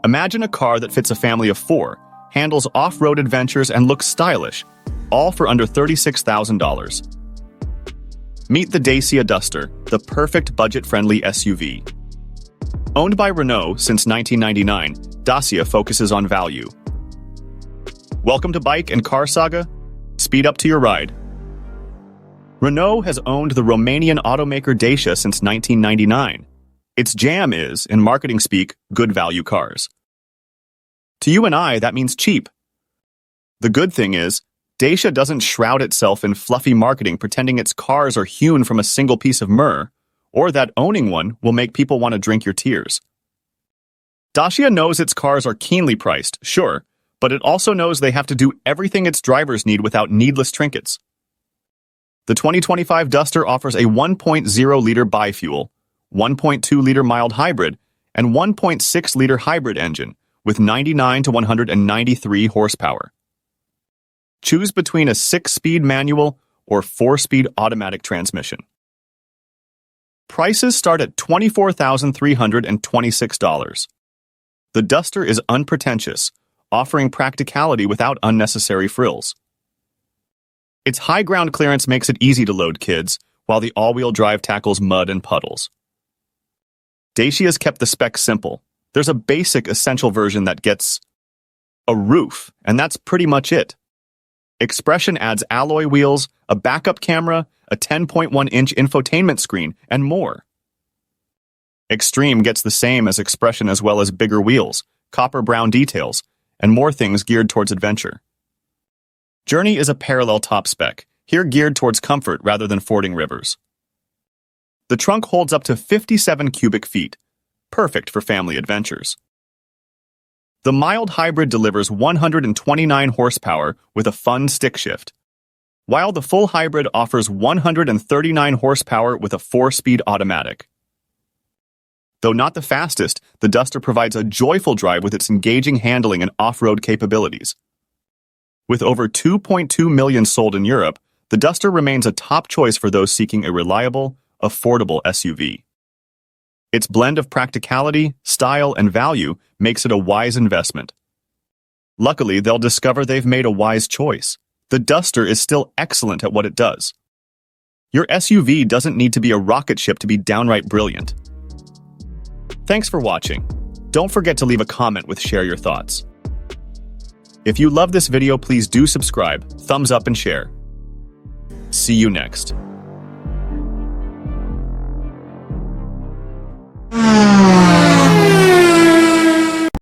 Imagine a car that fits a family of 4, handles off-road adventures, and looks stylish, all for under $36,000. Meet the Dacia Duster, the perfect budget-friendly SUV. Owned by Renault since 1999, Dacia focuses on value. Welcome to Bike and Car Saga. Speed up to your ride. Renault has owned the Romanian automaker Dacia since 1999. Its jam is, in marketing speak, good value cars. To you and I, that means cheap. The good thing is, Dacia doesn't shroud itself in fluffy marketing pretending its cars are hewn from a single piece of myrrh, or that owning one will make people want to drink your tears. Dacia knows its cars are keenly priced, sure, but it also knows they have to do everything its drivers need without needless trinkets. The 2025 Duster offers a 1.0-liter bi-fuel, 1.2-liter mild hybrid, and 1.6-liter hybrid engine with 99 to 193 horsepower. Choose between a 6-speed manual or 4-speed automatic transmission. Prices start at $24,326. The Duster is unpretentious, offering practicality without unnecessary frills. Its high ground clearance makes it easy to load kids, while the all-wheel drive tackles mud and puddles. Dacia's kept the specs simple. There's a basic essential version that gets a roof, and that's pretty much it. Expression adds alloy wheels, a backup camera, a 10.1-inch infotainment screen, and more. Extreme gets the same as Expression as well as bigger wheels, copper brown details, and more things geared towards adventure. Journey is a parallel top spec, here geared towards comfort rather than fording rivers. The trunk holds up to 57 cubic feet, perfect for family adventures. The mild hybrid delivers 129 horsepower with a fun stick shift, while the full hybrid offers 139 horsepower with a 4-speed automatic. Though not the fastest, the Duster provides a joyful drive with its engaging handling and off-road capabilities. With over 2.2 million sold in Europe, the Duster remains a top choice for those seeking a reliable, affordable SUV. Its blend of practicality, style, and value makes it a wise investment. Luckily, they'll discover they've made a wise choice. The Duster is still excellent at what it does. Your SUV doesn't need to be a rocket ship to be downright brilliant. Thanks for watching. Don't forget to leave a comment with share your thoughts. If you love this video, please do subscribe, thumbs up, and share. See you next.